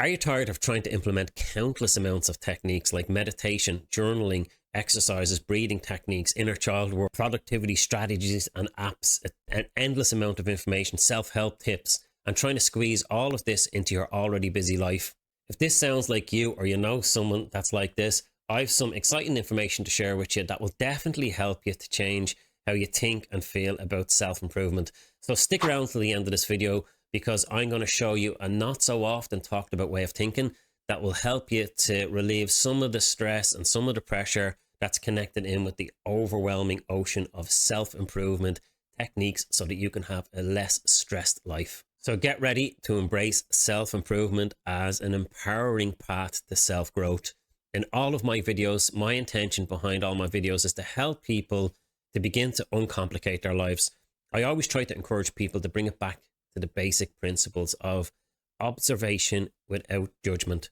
Are you tired of trying to implement countless amounts of techniques like meditation, journaling, exercises, breathing techniques, inner child work, productivity strategies, and apps, an endless amount of information, self-help tips, and trying to squeeze all of this into your already busy life? If this sounds like you, or you know someone that's like this, I've some exciting information to share with you that will definitely help you to change how you think and feel about self-improvement. So stick around till the end of this video, because I'm going to show you a not so often talked about way of thinking that will help you to relieve some of the stress and some of the pressure that's connected in with the overwhelming ocean of self-improvement techniques, so that you can have a less stressed life. So get ready to embrace self-improvement as an empowering path to self-growth. In all of my videos, my intention behind all my videos is to help people to begin to uncomplicate their lives. I always try to encourage people to bring it back to the basic principles of observation without judgment,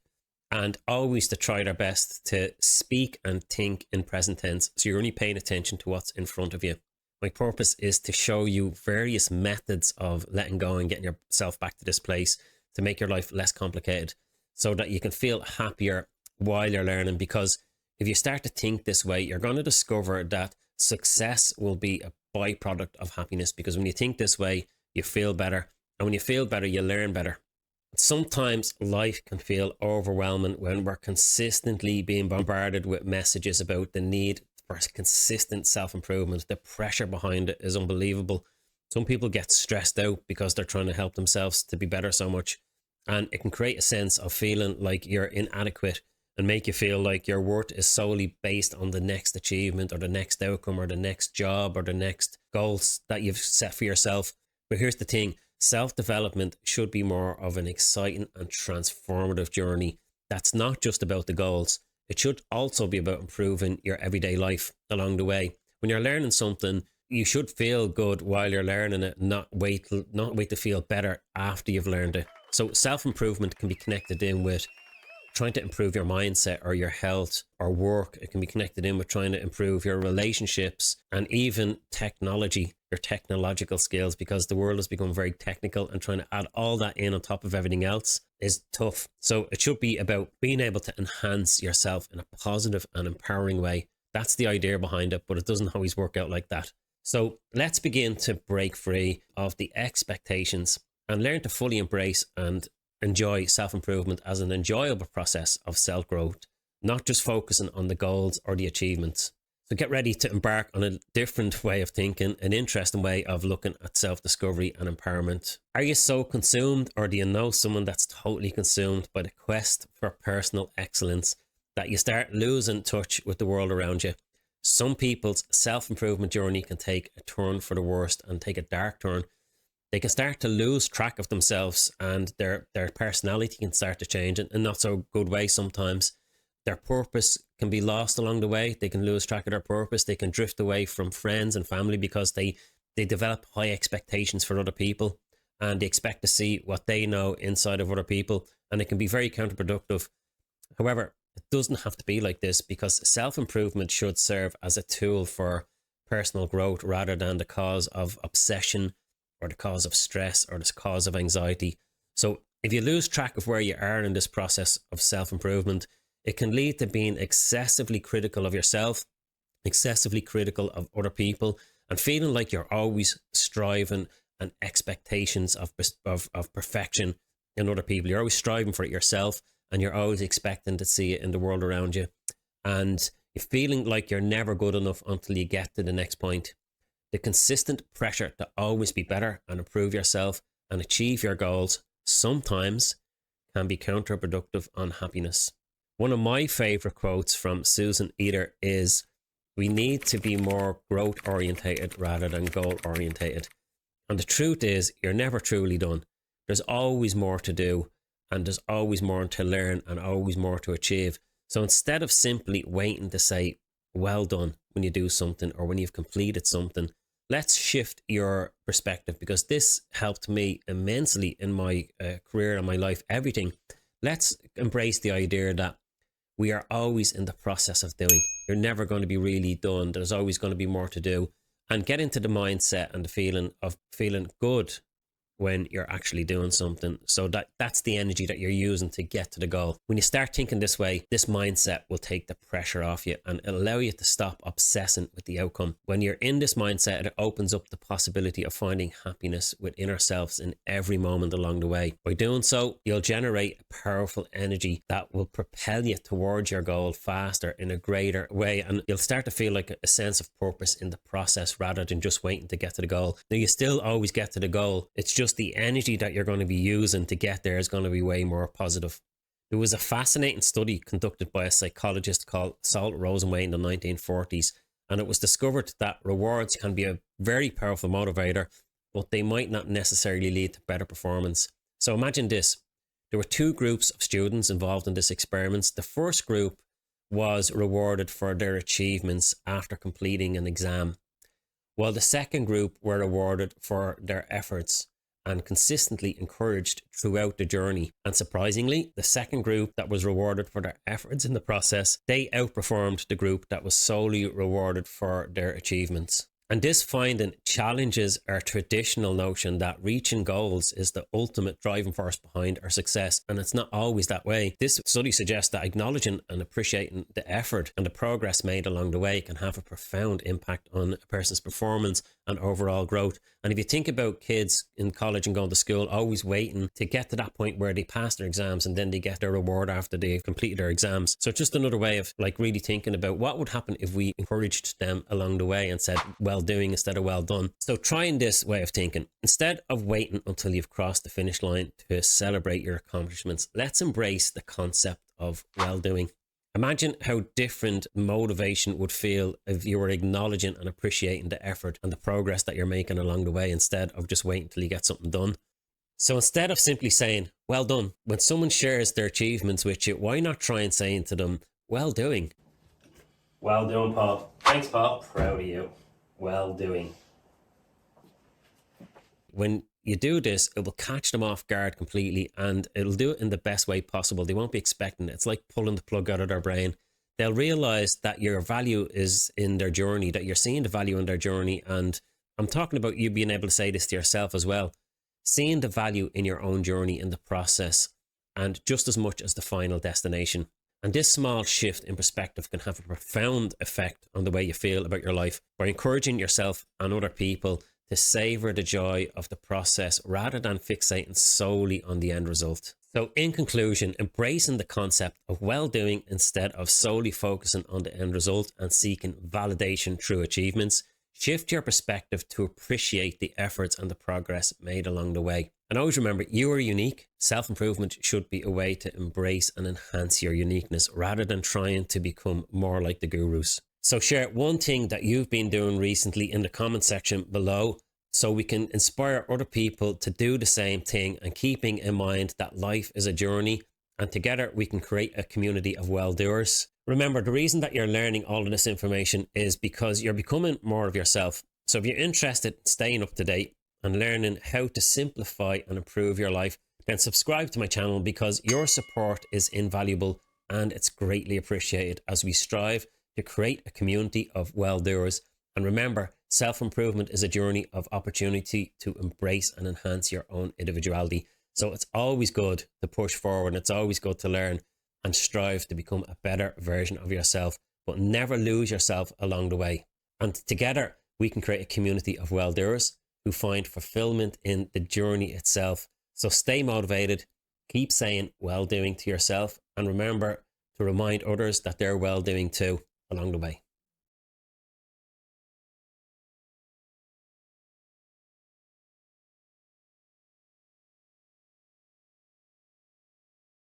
and always to try their best to speak and think in present tense, so you're only paying attention to what's in front of you. My purpose is to show you various methods of letting go and getting yourself back to this place to make your life less complicated, so that you can feel happier while you're learning. Because if you start to think this way, you're going to discover that success will be a byproduct of happiness. Because when you think this way, you feel better, and when you feel better, you learn better. Sometimes life can feel overwhelming when we're consistently being bombarded with messages about the need for consistent self-improvement. The pressure behind it is unbelievable. Some people get stressed out because they're trying to help themselves to be better so much, and it can create a sense of feeling like you're inadequate and make you feel like your worth is solely based on the next achievement or the next outcome or the next job or the next goals that you've set for yourself. But here's the thing, self-development should be more of an exciting and transformative journey. That's not just about the goals. It should also be about improving your everyday life along the way. When you're learning something, you should feel good while you're learning it, not wait to feel better after you've learned it. So self-improvement can be connected in with trying to improve your mindset or your health or work. It can be connected in with trying to improve your relationships and even technology, your technological skills, because the world has become very technical, and trying to add all that in on top of everything else is tough. So it should be about being able to enhance yourself in a positive and empowering way. That's the idea behind it, but it doesn't always work out like that. So let's begin to break free of the expectations and learn to fully embrace and enjoy self-improvement as an enjoyable process of self-growth, not just focusing on the goals or the achievements. So get ready to embark on a different way of thinking, an interesting way of looking at self-discovery and empowerment. Are you so consumed, or do you know someone that's totally consumed by the quest for personal excellence that you start losing touch with the world around you? Some people's self-improvement journey can take a turn for the worst and take a dark turn. They can start to lose track of themselves, and their personality can start to change in not so good way sometimes. Their purpose can be lost along the way. They can lose track of their purpose. They can drift away from friends and family because they develop high expectations for other people, and they expect to see what they know inside of other people, and it can be very counterproductive. However, it doesn't have to be like this, because self-improvement should serve as a tool for personal growth rather than the cause of obsession or the cause of stress or the cause of anxiety. So if you lose track of where you are in this process of self-improvement, it can lead to being excessively critical of yourself, excessively critical of other people, and feeling like you're always striving and expectations of perfection in other people. You're always striving for it yourself, and you're always expecting to see it in the world around you. And you're feeling like you're never good enough until you get to the next point. The consistent pressure to always be better and improve yourself and achieve your goals sometimes can be counterproductive on happiness. One of my favorite quotes from Susan Eder is, "We need to be more growth orientated rather than goal orientated." And the truth is, you're never truly done. There's always more to do, and there's always more to learn, and always more to achieve. So instead of simply waiting to say, well done, when you do something or when you've completed something, let's shift your perspective, because this helped me immensely in my career and my life, everything. Let's embrace the idea that we are always in the process of doing. You're never going to be really done. There's always going to be more to do. And get into the mindset and the feeling of feeling good when you're actually doing something. So that's the energy that you're using to get to the goal. When you start thinking this way, this mindset will take the pressure off you and it'll allow you to stop obsessing with the outcome. When you're in this mindset, it opens up the possibility of finding happiness within ourselves in every moment along the way. By doing so, you'll generate a powerful energy that will propel you towards your goal faster in a greater way, and you'll start to feel like a sense of purpose in the process rather than just waiting to get to the goal. Now, you still always get to the goal. It's just the energy that you're going to be using to get there is going to be way more positive. There was a fascinating study conducted by a psychologist called Salt Rosenway in the 1940s, and it was discovered that rewards can be a very powerful motivator, but they might not necessarily lead to better performance. So imagine this. There were two groups of students involved in this experiment. The first group was rewarded for their achievements after completing an exam, while the second group were rewarded for their efforts and consistently encouraged throughout the journey. And surprisingly, the second group that was rewarded for their efforts in the process, they outperformed the group that was solely rewarded for their achievements. And this finding challenges our traditional notion that reaching goals is the ultimate driving force behind our success. And it's not always that way. This study suggests that acknowledging and appreciating the effort and the progress made along the way can have a profound impact on a person's performance and overall growth. And if you think about kids in college and going to school, always waiting to get to that point where they pass their exams and then they get their reward after they've completed their exams. So just another way of like really thinking about what would happen if we encouraged them along the way and said, well doing instead of well done. So trying this way of thinking, instead of waiting until you've crossed the finish line to celebrate your accomplishments, let's embrace the concept of well doing. Imagine how different motivation would feel if you were acknowledging and appreciating the effort and the progress that you're making along the way instead of just waiting until you get something done. So instead of simply saying, well done, when someone shares their achievements with you, why not try and saying to them, well doing? Well done, Paul. Thanks, Paul. Proud of you. Well doing. When you do this, it will catch them off guard completely and it'll do it in the best way possible. They won't be expecting it. It's like pulling the plug out of their brain. They'll realize that your value is in their journey, that you're seeing the value in their journey. And I'm talking about you being able to say this to yourself as well. Seeing the value in your own journey in the process and just as much as the final destination. And this small shift in perspective can have a profound effect on the way you feel about your life by encouraging yourself and other people to savor the joy of the process rather than fixating solely on the end result. So in conclusion, embracing the concept of well-doing instead of solely focusing on the end result and seeking validation through achievements, shift your perspective to appreciate the efforts and the progress made along the way. And always remember, you are unique. Self-improvement should be a way to embrace and enhance your uniqueness rather than trying to become more like the gurus. So share one thing that you've been doing recently in the comment section below so we can inspire other people to do the same thing, and keeping in mind that life is a journey and together we can create a community of well-doers. Remember, the reason that you're learning all of this information is because you're becoming more of yourself. So if you're interested in staying up to date and learning how to simplify and improve your life, then subscribe to my channel because your support is invaluable and it's greatly appreciated as we strive to create a community of well-doers. And remember, self-improvement is a journey of opportunity to embrace and enhance your own individuality. So it's always good to push forward, and it's always good to learn and strive to become a better version of yourself, but never lose yourself along the way. And together we can create a community of well-doers who find fulfillment in the journey itself. So stay motivated, keep saying well-doing to yourself, and remember to remind others that they're well-doing too along the way.